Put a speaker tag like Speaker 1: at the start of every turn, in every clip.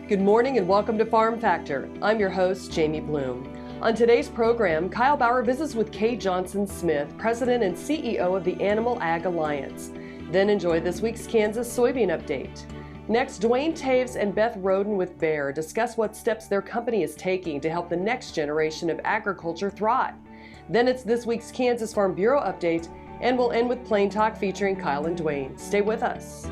Speaker 1: Good morning and welcome to Farm Factor. I'm your host, Jamie Bloom. On today's program, Kyle Bauer visits with Kay Johnson Smith, President and CEO of the Animal Ag Alliance. Then enjoy this week's Kansas Soybean update. Next, Duane Toews and Beth Roden with Bayer discuss what steps their company is taking to help the next generation of agriculture thrive. Then it's this week's Kansas Farm Bureau update, and we'll end with Plain Talk featuring Kyle and Duane. Stay with us.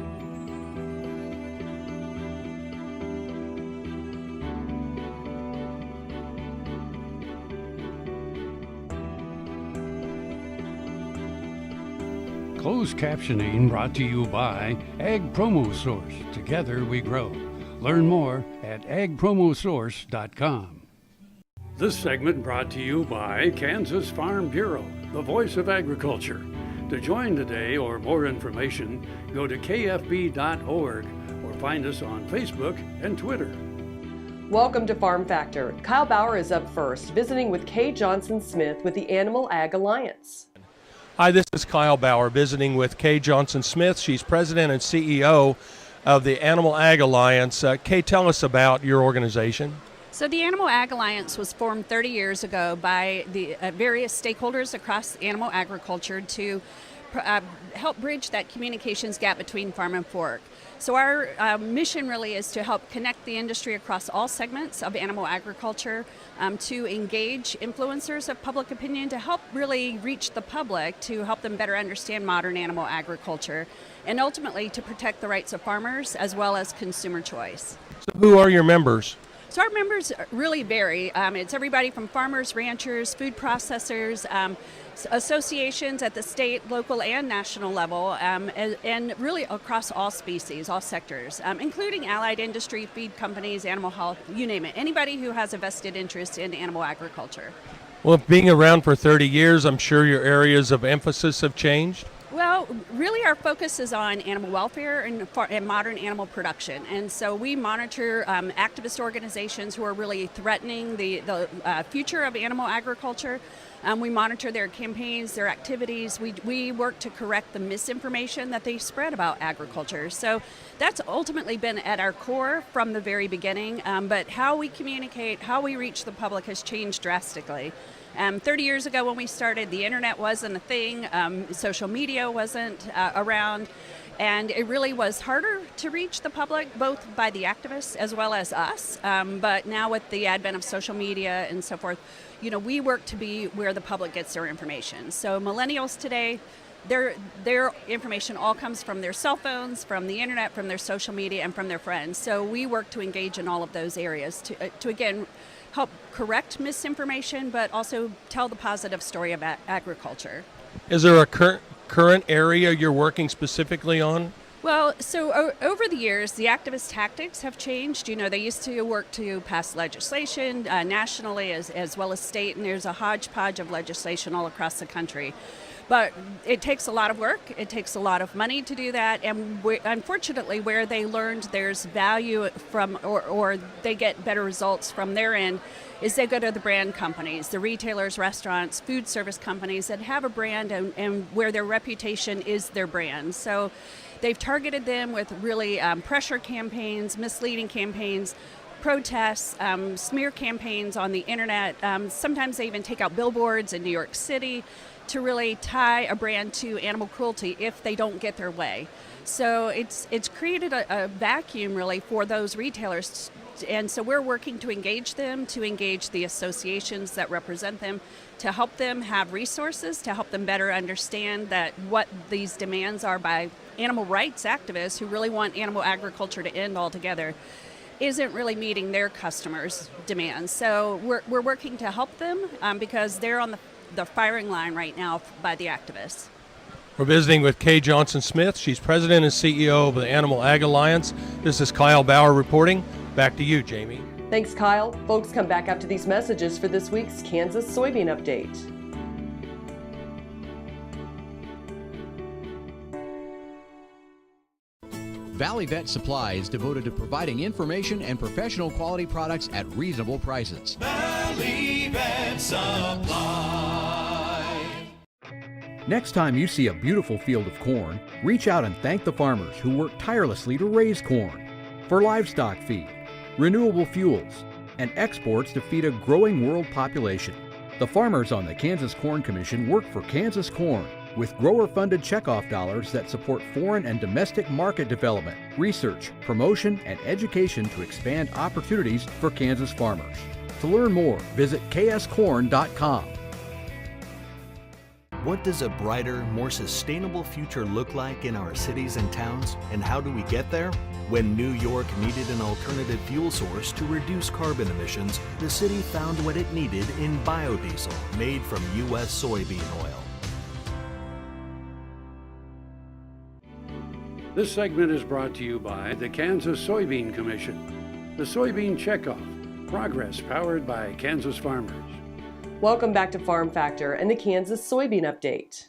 Speaker 2: Closed captioning brought to you by Ag Promo Source. Together we grow. Learn more at agpromosource.com. This segment brought to you by Kansas Farm Bureau, the voice of agriculture. To join today or more information, go to kfb.org or find us on Facebook and Twitter.
Speaker 1: Welcome to Farm Factor. Kyle Bauer is up first, visiting with Kay Johnson Smith with the Animal Ag Alliance.
Speaker 3: Hi, this is Kyle Bauer visiting with Kay Johnson Smith. She's president and CEO of the Animal Ag Alliance. Kay, tell us about your organization.
Speaker 4: So the Animal Ag Alliance was formed 30 years ago by the various stakeholders across animal agriculture to help bridge that communications gap between farm and fork. So our mission really is to help connect the industry across all segments of animal agriculture, to engage influencers of public opinion, to help really reach the public, to help them better understand modern animal agriculture, and ultimately to protect the rights of farmers as well as consumer choice.
Speaker 3: So who are your members?
Speaker 4: So our members really vary. It's everybody from farmers, ranchers, food processors, associations at the state, local, and national level, and really across all species, all sectors, including allied industry, feed companies, animal health, you name it. Anybody who has a vested interest in animal agriculture.
Speaker 3: Well, being around for 30 years, I'm sure your areas of emphasis have changed.
Speaker 4: Well, really our focus is on animal welfare and modern animal production. And so we monitor activist organizations who are really threatening the future of animal agriculture. We monitor their campaigns, their activities. We work to correct the misinformation that they spread about agriculture. So that's ultimately been at our core from the very beginning. But how we communicate, how we reach the public has changed drastically. 30 years ago when we started, the internet wasn't a thing, social media wasn't around, and it really was harder to reach the public, both by the activists as well as us. But now with the advent of social media and so forth, we work to be where the public gets their information. So millennials today, their information all comes from their cell phones, from the internet, from their social media, and from their friends. So we work to engage in all of those areas to again, help correct misinformation, but also tell the positive story of agriculture.
Speaker 3: Is there a current area you're working specifically on?
Speaker 4: Well, so over the years, the activist tactics have changed. They used to work to pass legislation nationally as well as state, and there's a hodgepodge of legislation all across the country. But it takes a lot of work, it takes a lot of money to do that, and unfortunately where they learned there's value from or they get better results from their end is they go to the brand companies, the retailers, restaurants, food service companies that have a brand and where their reputation is their brand. So they've targeted them with really pressure campaigns, misleading campaigns, protests, smear campaigns on the internet. Sometimes they even take out billboards in New York City to really tie a brand to animal cruelty if they don't get their way. So it's created a vacuum really for those retailers, and so we're working to engage them, to engage the associations that represent them, to help them have resources, to help them better understand that what these demands are by animal rights activists who really want animal agriculture to end altogether isn't really meeting their customers' demands. So we're working to help them because they're on the firing line right now by the activists.
Speaker 3: We're visiting with Kay Johnson Smith. She's president and CEO of the Animal Ag Alliance. This is Kyle Bauer reporting. Back to you, Jamie.
Speaker 1: Thanks, Kyle. Folks, come back after these messages for this week's Kansas Soybean update.
Speaker 5: Valley Vet Supply is devoted to providing information and professional quality products at reasonable prices.
Speaker 6: Valley Vet Supply.
Speaker 7: Next time you see a beautiful field of corn, reach out and thank the farmers who work tirelessly to raise corn. For livestock feed, renewable fuels, and exports to feed a growing world population. The farmers on the Kansas Corn Commission work for Kansas Corn with grower-funded checkoff dollars that support foreign and domestic market development, research, promotion, and education to expand opportunities for Kansas farmers. To learn more, visit kscorn.com.
Speaker 8: What does a brighter, more sustainable future look like in our cities and towns, and how do we get there? When New York needed an alternative fuel source to reduce carbon emissions, the city found what it needed in biodiesel, made from U.S. soybean oil.
Speaker 2: This segment is brought to you by the Kansas Soybean Commission. The Soybean Checkoff, progress powered by Kansas farmers.
Speaker 1: Welcome back to Farm Factor and the Kansas Soybean Update.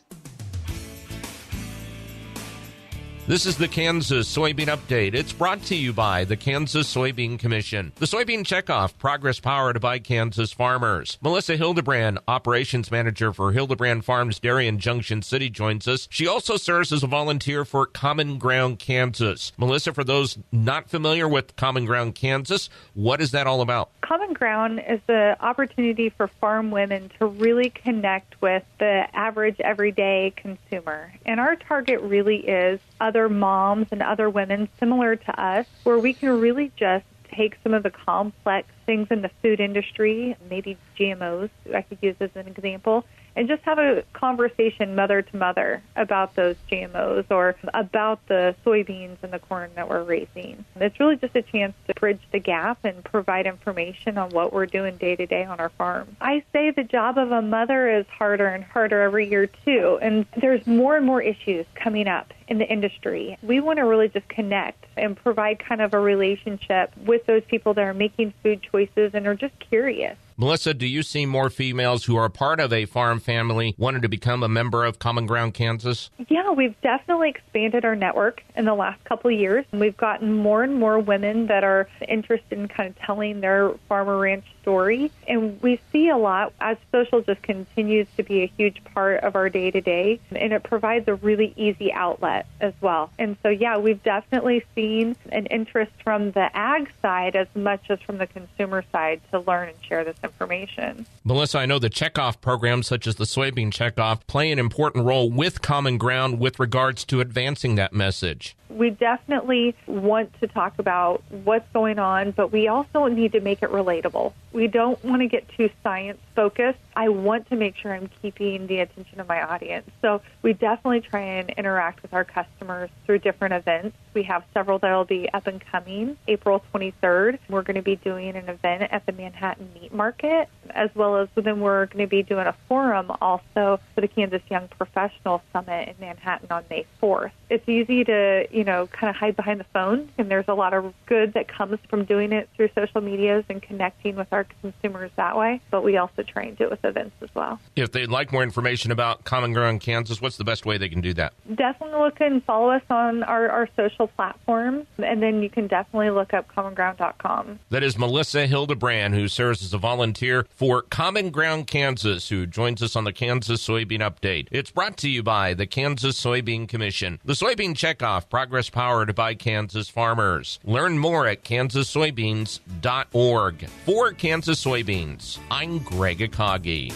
Speaker 9: This is the Kansas Soybean Update. It's brought to you by the Kansas Soybean Commission. The Soybean Checkoff, progress powered by Kansas farmers. Melissa Hildebrand, Operations Manager for Hildebrand Farms Dairy in Junction City, joins us. She also serves as a volunteer for Common Ground Kansas. Melissa, for those not familiar with Common Ground Kansas, what is that all about?
Speaker 10: Common Ground is the opportunity for farm women to really connect with the average everyday consumer. And our target really is other moms and other women similar to us, where we can really just take some of the complex things in the food industry, maybe GMOs, I could use as an example, and just have a conversation mother to mother about those GMOs or about the soybeans and the corn that we're raising. It's really just a chance to bridge the gap and provide information on what we're doing day to day on our farm. I say the job of a mother is harder and harder every year too, and there's more and more issues coming up in the industry. We want to really just connect and provide kind of a relationship with those people that are making food choices and are just curious.
Speaker 9: Melissa, do you see more females who are part of a farm family wanting to become a member of Common Ground Kansas?
Speaker 10: Yeah, we've definitely expanded our network in the last couple of years. We've gotten more and more women that are interested in kind of telling their farmer ranch story. And we see a lot as social just continues to be a huge part of our day-to-day, and it provides a really easy outlet as well. And so, yeah, we've definitely seen an interest from the ag side as much as from the consumer side to learn and share this information.
Speaker 9: Melissa, I know the checkoff programs such as the soybean checkoff play an important role with Common Ground with regards to advancing that message.
Speaker 10: We definitely want to talk about what's going on, but we also need to make it relatable. We don't want to get too science-focused. I want to make sure I'm keeping the attention of my audience. So we definitely try and interact with our customers through different events. We have several that will be up and coming. April 23rd, we're going to be doing an event at the Manhattan Meat Market, as well as then we're going to be doing a forum also for the Kansas Young Professional Summit in Manhattan on May 4th. It's easy to, kind of hide behind the phone, and there's a lot of good that comes from doing it through social medias and connecting with our consumers that way, but we also try and do it with events as well.
Speaker 9: If they'd like more information about Common Ground Kansas, what's the best way they can do that?
Speaker 10: Definitely look and follow us on our social platforms, and then you can definitely look up commonground.com.
Speaker 9: That is Melissa Hildebrand, who serves as a volunteer for Common Ground Kansas, who joins us on the Kansas Soybean Update. It's brought to you by the Kansas Soybean Commission. The Soybean Checkoff, progress powered by Kansas farmers. Learn more at kansassoybeans.org. For Kansas Soybeans, I'm Greg Akagi.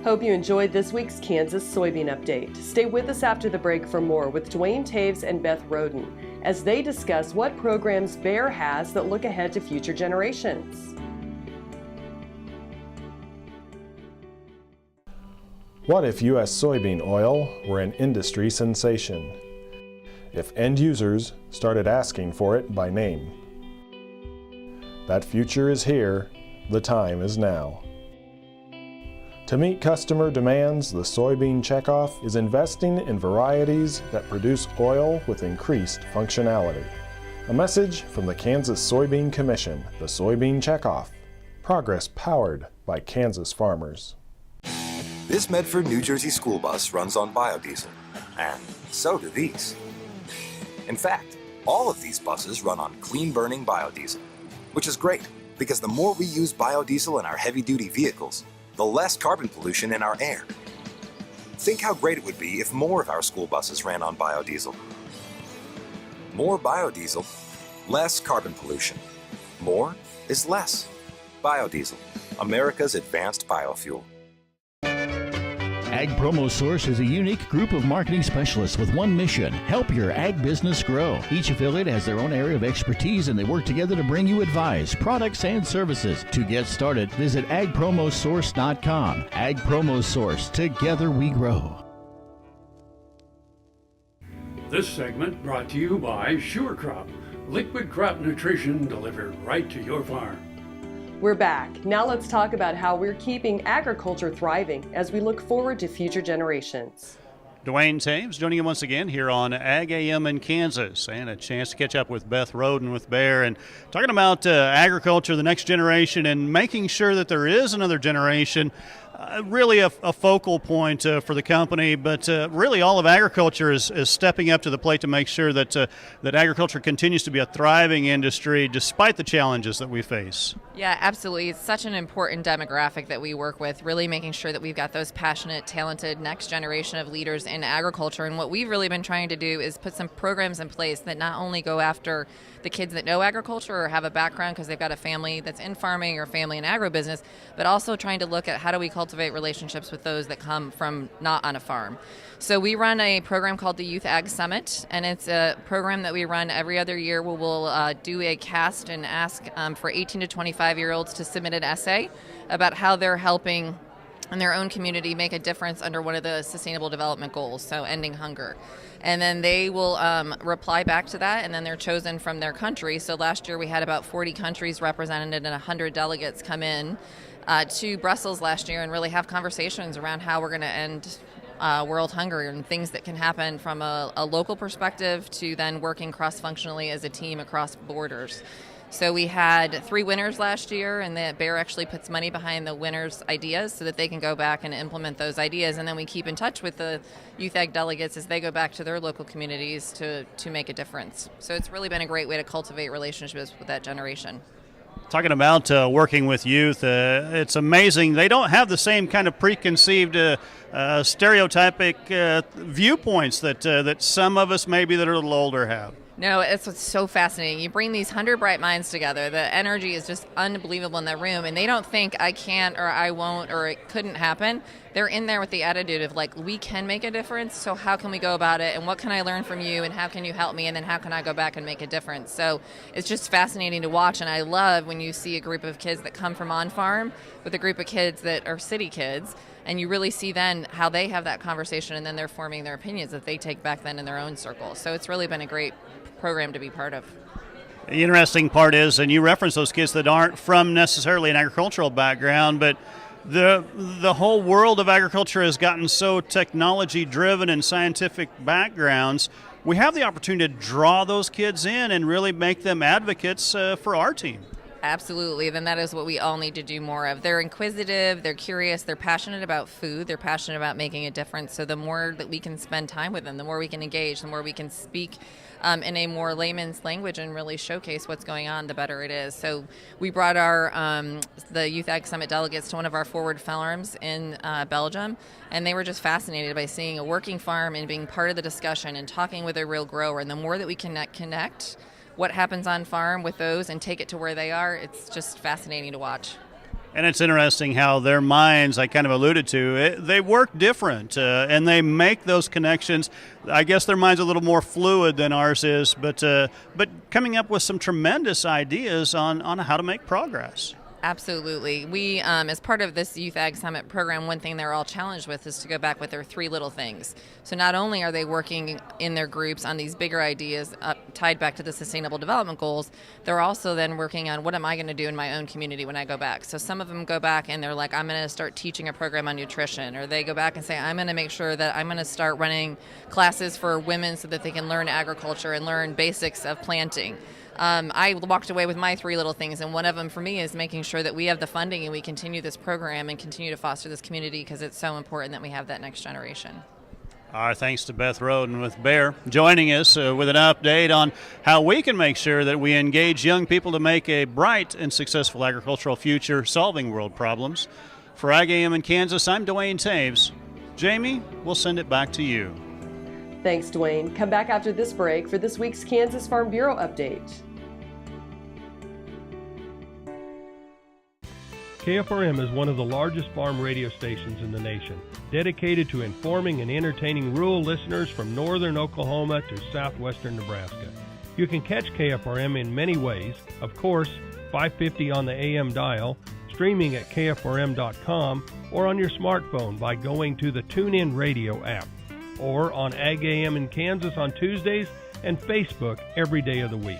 Speaker 1: Hope you enjoyed this week's Kansas Soybean Update. Stay with us after the break for more with Duane Toews and Beth Roden as they discuss what programs Bayer has that look ahead to future generations.
Speaker 11: What if U.S. soybean oil were an industry sensation? If end users started asking for it by name? That future is here, the time is now. To meet customer demands, the Soybean Checkoff is investing in varieties that produce oil with increased functionality. A message from the Kansas Soybean Commission, the Soybean Checkoff, progress powered by Kansas farmers.
Speaker 12: This Medford, New Jersey school bus runs on biodiesel, and so do these. In fact, all of these buses run on clean-burning biodiesel, which is great because the more we use biodiesel in our heavy-duty vehicles, the less carbon pollution in our air. Think how great it would be if more of our school buses ran on biodiesel. More biodiesel, less carbon pollution. More is less. Biodiesel, America's advanced biofuel.
Speaker 13: Ag Promo Source is a unique group of marketing specialists with one mission: help your ag business grow. Each affiliate has their own area of expertise, and they work together to bring you advice, products, and services. To get started, visit agpromosource.com. Ag Promo Source. Together we grow.
Speaker 2: This segment brought to you by Sure Crop, liquid crop nutrition delivered right to your farm.
Speaker 1: We're back. Now let's talk about how we're keeping agriculture thriving as we look forward to future generations.
Speaker 14: Duane Toews joining you once again here on Ag AM in Kansas, and a chance to catch up with Beth Roden with Bear and talking about agriculture, the next generation, and making sure that there is another generation. Really a focal point for the company, but really all of agriculture is stepping up to the plate to make sure that that agriculture continues to be a thriving industry despite the challenges that we face.
Speaker 15: Yeah, absolutely. It's such an important demographic that we work with, really making sure that we've got those passionate, talented next generation of leaders in agriculture. And what we've really been trying to do is put some programs in place that not only go after the kids that know agriculture or have a background because they've got a family that's in farming or family in agribusiness, but also trying to look at how do we cultivate relationships with those that come from not on a farm. So we run a program called the Youth Ag Summit, and it's a program that we run every other year where we'll do a cast and ask for 18 to 25-year-olds to submit an essay about how they're helping in their own community make a difference under one of the Sustainable Development Goals, so ending hunger. And then they will reply back to that, and then they're chosen from their country. So last year we had about 40 countries represented and 100 delegates come in to Brussels last year and really have conversations around how we're going to end world hunger and things that can happen from a local perspective to then working cross-functionally as a team across borders. So we had 3 winners last year, and the Bear actually puts money behind the winners' ideas so that they can go back and implement those ideas. And then we keep in touch with the Youth Ag delegates as they go back to their local communities to make a difference. So it's really been a great way to cultivate relationships with that generation.
Speaker 14: Talking about working with youth, it's amazing. They don't have the same kind of preconceived stereotypic viewpoints that some of us maybe that are a little older have.
Speaker 15: No, it's what's so fascinating. You bring these 100 bright minds together. The energy is just unbelievable in that room, and they don't think I can't or I won't or it couldn't happen. They're in there with the attitude of like, we can make a difference, so how can we go about it, and what can I learn from you, and how can you help me, and then how can I go back and make a difference? So it's just fascinating to watch, and I love when you see a group of kids that come from on-farm with a group of kids that are city kids, and you really see then how they have that conversation, and then they're forming their opinions that they take back then in their own circle. So it's really been a great program to be part of.
Speaker 14: The interesting part is, and you reference those kids that aren't from necessarily an agricultural background, but the whole world of agriculture has gotten so technology driven and scientific backgrounds. We have the opportunity to draw those kids in and really make them advocates for our team.
Speaker 15: Absolutely. Then that is what we all need to do more of. They're inquisitive, they're curious, they're passionate about food, they're passionate about making a difference. So the more that we can spend time with them, the more we can engage, the more we can speak in a more layman's language and really showcase what's going on, the better it is. So we brought our the Youth Ag Summit delegates to one of our forward farms in Belgium, and they were just fascinated by seeing a working farm and being part of the discussion and talking with a real grower. And the more that we connect what happens on farm with those and take it to where they are, it's just fascinating to watch.
Speaker 14: And it's interesting how their minds, I kind of alluded to, they work different and they make those connections. I guess their mind's a little more fluid than ours is, but coming up with some tremendous ideas on how to make progress.
Speaker 15: Absolutely. We, as part of this Youth Ag Summit program, one thing they're all challenged with is to go back with their 3 little things. So not only are they working in their groups on these bigger ideas tied back to the Sustainable Development Goals, they're also then working on what am I going to do in my own community when I go back. So some of them go back and they're like, I'm going to start teaching a program on nutrition, or they go back and say, I'm going to make sure that I'm going to start running classes for women so that they can learn agriculture and learn basics of planting. I walked away with my 3 little things, and one of them for me is making sure that we have the funding and we continue this program and continue to foster this community because it's so important that we have that next generation.
Speaker 14: Our thanks to Beth Roden with Bear joining us with an update on how we can make sure that we engage young people to make a bright and successful agricultural future solving world problems. For Ag AM in Kansas, I'm Duane Toews. Jamie, we'll send it back to you.
Speaker 1: Thanks, Duane. Come back after this break for this week's Kansas Farm Bureau update.
Speaker 3: KFRM is one of the largest farm radio stations in the nation, dedicated to informing and entertaining rural listeners from northern Oklahoma to southwestern Nebraska. You can catch KFRM in many ways. Of course, 550 on the AM dial, streaming at kfrm.com, or on your smartphone by going to the TuneIn Radio app, or on Ag AM in Kansas on Tuesdays and Facebook every day of the week.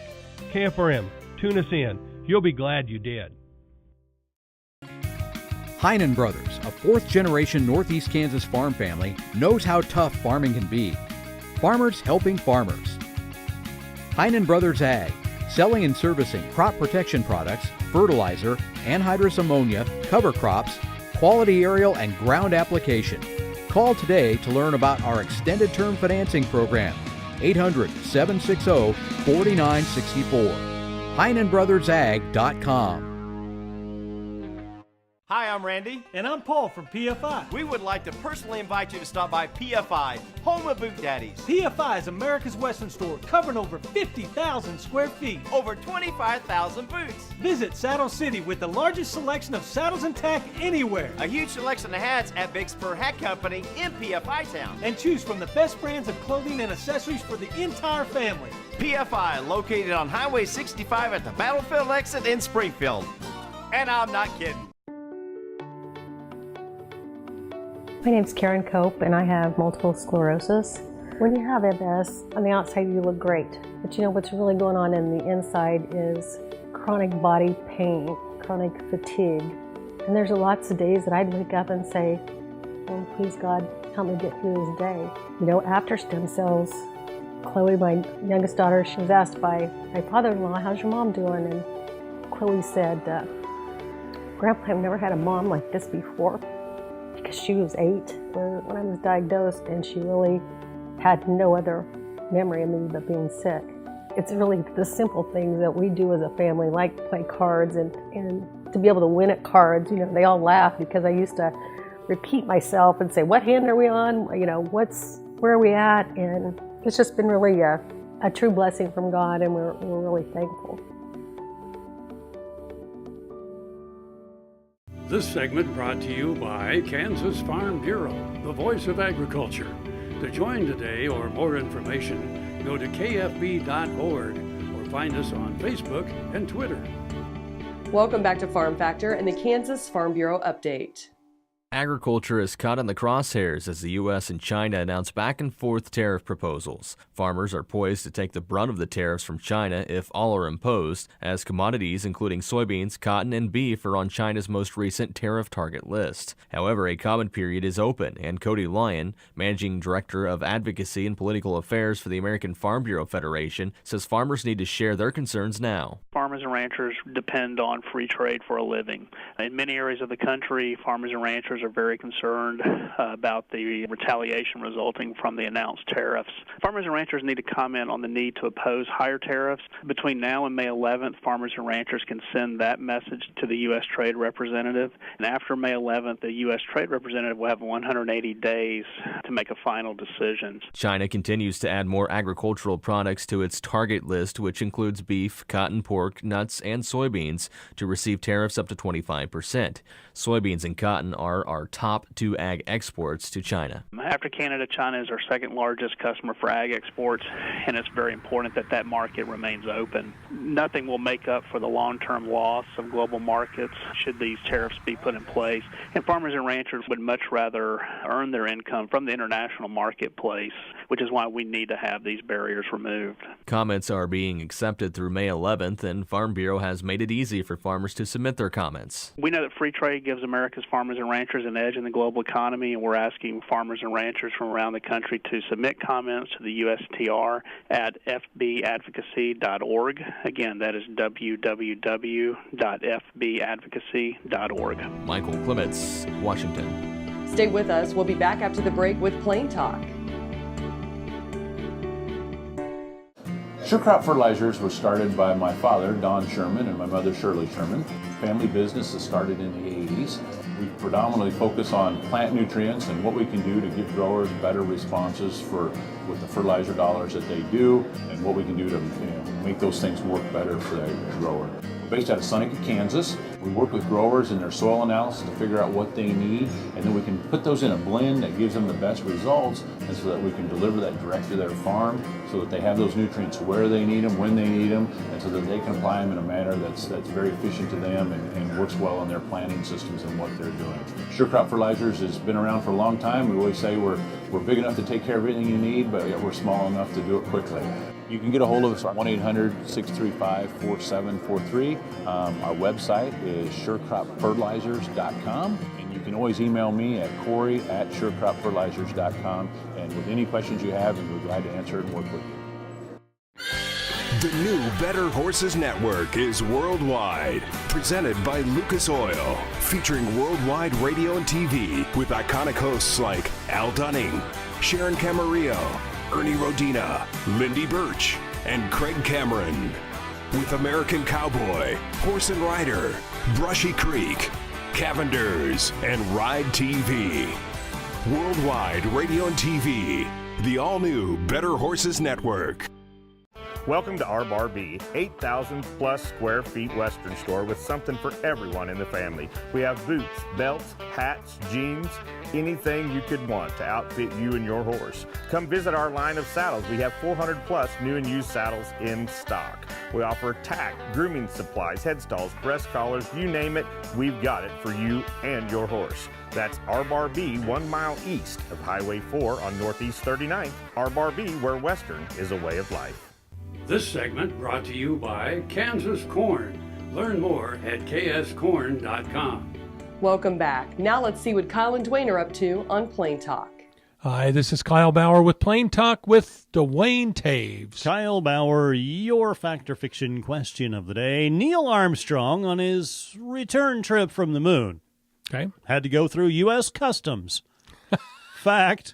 Speaker 3: KFRM, tune us in. You'll be glad you did.
Speaker 7: Heinen Brothers, a fourth-generation Northeast Kansas farm family, knows how tough farming can be. Farmers helping farmers. Heinen Brothers Ag, selling and servicing crop protection products, fertilizer, anhydrous ammonia, cover crops, quality aerial and ground application. Call today to learn about our extended term financing program. 800-760-4964. HeinenBrothersAg.com.
Speaker 16: Hi, I'm Randy.
Speaker 17: And I'm Paul from PFI.
Speaker 16: We would like to personally invite you to stop by PFI, home of Boot Daddies.
Speaker 17: PFI is America's Western store, covering over 50,000 square feet.
Speaker 16: Over 25,000 boots.
Speaker 17: Visit Saddle City with the largest selection of saddles and tack anywhere.
Speaker 16: A huge selection of hats at Big Spur Hat Company in PFI Town.
Speaker 17: And choose from the best brands of clothing and accessories for the entire family.
Speaker 16: PFI, located on Highway 65 at the Battlefield exit in Springfield. And I'm not kidding.
Speaker 18: My name's Karen Cope, and I have multiple sclerosis. When you have MS, on the outside you look great, but you know what's really going on in the inside is chronic body pain, chronic fatigue. And there's lots of days that I'd wake up and say, oh, please God, help me get through this day. You know, after stem cells, Chloe, my youngest daughter, she was asked by my father-in-law, how's your mom doing? And Chloe said, Grandpa, I've never had a mom like this before. Because she was 8 when I was diagnosed, and she really had no other memory of me but being sick. It's really the simple things that we do as a family, like play cards, and to be able to win at cards. You know, they all laugh because I used to repeat myself and say, what hand are we on? You know, where are we at? And it's just been really a true blessing from God, and we're really thankful.
Speaker 2: This segment brought to you by Kansas Farm Bureau, the voice of agriculture. To join today or more information, go to kfb.org or find us on Facebook and Twitter.
Speaker 1: Welcome back to Farm Factor and the Kansas Farm Bureau update.
Speaker 19: Agriculture is caught in the crosshairs as the U.S. and China announce back-and-forth tariff proposals. Farmers are poised to take the brunt of the tariffs from China if all are imposed, as commodities including soybeans, cotton, and beef are on China's most recent tariff target list. However, a comment period is open, and Cody Lyon, Managing Director of Advocacy and Political Affairs for the American Farm Bureau Federation, says farmers need to share their concerns now.
Speaker 20: Farmers and ranchers depend on free trade for a living. In many areas of the country, farmers and ranchers are very concerned about the retaliation resulting from the announced tariffs. Farmers and ranchers need to comment on the need to oppose higher tariffs. Between now and May 11th, farmers and ranchers can send that message to the U.S. Trade Representative. And after May 11th, the U.S. Trade Representative will have 180 days to make a final decision.
Speaker 19: China continues to add more agricultural products to its target list, which includes beef, cotton, pork, nuts, and soybeans, to receive tariffs up to 25%. Soybeans and cotton are our top two ag exports to China.
Speaker 20: After Canada, China is our second largest customer for ag exports, and it's very important that that market remains open. Nothing will make up for the long-term loss of global markets should these tariffs be put in place, and farmers and ranchers would much rather earn their income from the international marketplace, which is why we need to have these barriers removed.
Speaker 19: Comments are being accepted through May 11th, and Farm Bureau has made it easy for farmers to submit their comments.
Speaker 20: We know that free trade gives America's farmers and ranchers an edge in the global economy, and we're asking farmers and ranchers from around the country to submit comments to the USTR at fbadvocacy.org. Again, that is www.fbadvocacy.org.
Speaker 19: Michael Clements, Washington.
Speaker 1: Stay with us. We'll be back after the break with Plain Talk.
Speaker 21: Sure Crop Fertilizers was started by my father, Don Sherman, and my mother, Shirley Sherman. family business that started in the 80s. We predominantly focus on plant nutrients and what we can do to give growers better responses with the fertilizer dollars that they do, and what we can do to make those things work better for the grower. We're based out of Seneca, Kansas. We work with growers in their soil analysis to figure out what they need, and then we can put those in a blend that gives them the best results, and so that we can deliver that direct to their farm so that they have those nutrients where they need them, when they need them, and so that they can apply them in a manner that's very efficient to them and works well on their planting systems and what they're doing. Sure Crop Fertilizers has been around for a long time. We always say we're big enough to take care of everything you need, but we're small enough to do it quickly. You can get a hold of us at 1-800-635-4743. Our website is surecropfertilizers.com, and you can always email me at Corey@surecropfertilizers.com, and with any questions you have, we'll be glad to answer and work with you.
Speaker 22: The new Better Horses Network is worldwide. Presented by Lucas Oil. Featuring worldwide radio and TV with iconic hosts like Al Dunning, Sharon Camarillo, Ernie Rodina, Lindy Birch, and Craig Cameron. With American Cowboy, Horse and Rider, Brushy Creek, Cavenders, and Ride TV. Worldwide radio and TV. The all-new Better Horses Network.
Speaker 23: Welcome to our Bar B, 8,000 plus square feet Western store with something for everyone in the family. We have boots, belts, hats, jeans, anything you could want to outfit you and your horse. Come visit our line of saddles. We have 400 plus new and used saddles in stock. We offer tack, grooming supplies, headstalls, breast collars, you name it, we've got it for you and your horse. That's our Bar B, 1 mile east of Highway 4 on Northeast 39th. Our Bar B, where Western is a way of life.
Speaker 2: This segment brought to you by Kansas Corn. Learn more at kscorn.com.
Speaker 1: Welcome back. Now let's see what Kyle and Duane are up to on Plain Talk.
Speaker 3: Hi, this is Kyle Bauer with Plain Talk with Duane Toews.
Speaker 14: Kyle Bauer, your fact or fiction question of the day. Neil Armstrong on his return trip from the moon.
Speaker 3: Okay.
Speaker 14: Had to go through U.S. Customs. Fact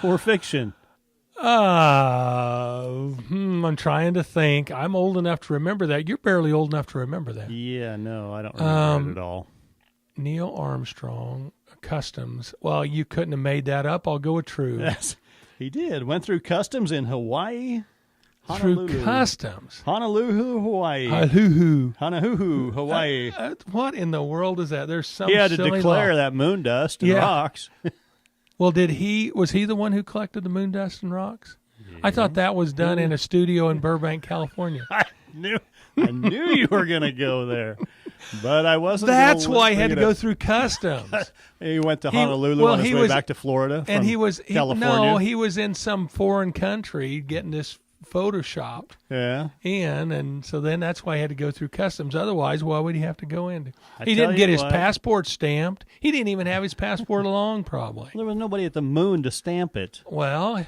Speaker 14: or fiction?
Speaker 3: I'm trying to think. I'm old enough to remember that. You're barely old enough to remember that.
Speaker 14: Yeah, no, I don't remember it at all.
Speaker 3: Neil Armstrong, Customs. Well, you couldn't have made that up. I'll go with true.
Speaker 14: Yes, he did. Went through customs in Hawaii.
Speaker 3: Through customs.
Speaker 14: Honolulu, Hawaii. Honolulu, Hawaii.
Speaker 3: What in the world is that? There's some
Speaker 14: He had to
Speaker 3: silly
Speaker 14: declare
Speaker 3: law.
Speaker 14: that moon dust and rocks.
Speaker 3: Well, was he the one who collected the moon dust and rocks? Yeah. I thought that was done in a studio in Burbank, California.
Speaker 14: I knew you were going to go there, but I wasn't.
Speaker 3: That's why he had to go through customs.
Speaker 14: He went to Honolulu on his way back to Florida
Speaker 3: and he was
Speaker 14: California.
Speaker 3: he was in some foreign country getting this photoshopped in, and so then that's why he had to go through customs. Otherwise, why would he have to go in? He didn't get his passport stamped. He didn't even have his passport along, probably.
Speaker 14: There was nobody at the moon to stamp it.
Speaker 3: Well,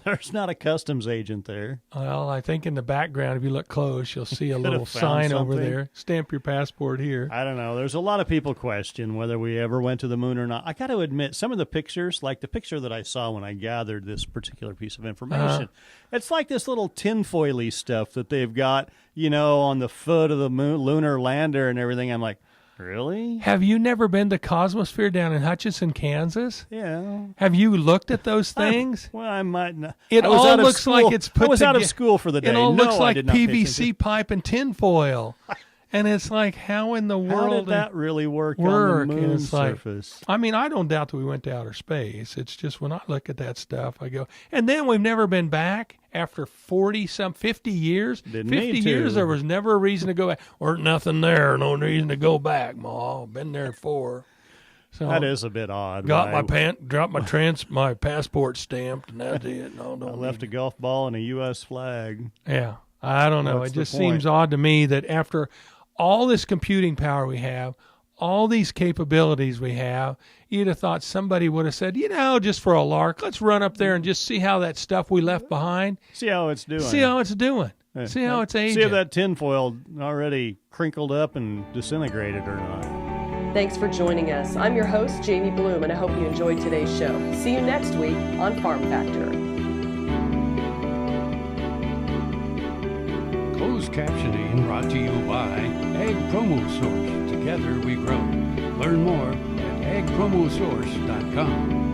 Speaker 14: there's not a customs agent there.
Speaker 3: Well, I think in the background, if you look close, you'll see a little sign over there. Stamp your passport here.
Speaker 14: I don't know. There's a lot of people question whether we ever went to the moon or not. I got to admit, some of the pictures, like the picture that I saw when I gathered this particular piece of information, it's like this little tinfoily stuff that they've got, on the foot of the moon, lunar lander and everything. I'm like, really?
Speaker 3: Have you never been to Cosmosphere down in Hutchinson, Kansas?
Speaker 14: Yeah.
Speaker 3: Have you looked at those things?
Speaker 14: I might not.
Speaker 3: It all looks like it's put
Speaker 14: I was out of school for the day.
Speaker 3: It all looks like
Speaker 14: I did not pay attention.
Speaker 3: PVC pipe and tinfoil. And it's like, how in the world
Speaker 14: How did that really work on the moon surface?
Speaker 3: I mean, I don't doubt that we went to outer space. It's just when I look at that stuff, I go, and then we've never been back after 50 years. 50 years, there was never a reason to go back. Weren't nothing there, no reason to go back, Ma. Been there before. So
Speaker 14: that is a bit odd.
Speaker 3: Got my passport stamped, and that's it. No,
Speaker 14: I left a golf ball and a U.S. flag.
Speaker 3: Yeah, I don't know.
Speaker 14: What's
Speaker 3: it just
Speaker 14: the point?
Speaker 3: seems odd to me that after all this computing power we have, all these capabilities we have, you'd have thought somebody would have said, just for a lark, let's run up there and just see how that stuff we left behind.
Speaker 14: See how it's doing.
Speaker 3: See how it's doing. See how it's aging.
Speaker 14: See if that tinfoil already crinkled up and disintegrated or not.
Speaker 1: Thanks for joining us. I'm your host, Jamie Bloom, and I hope you enjoyed today's show. See you next week on Farm Factor.
Speaker 2: Closed captioning brought to you by Ag Promo Source. Together we grow. Learn more at agpromosource.com.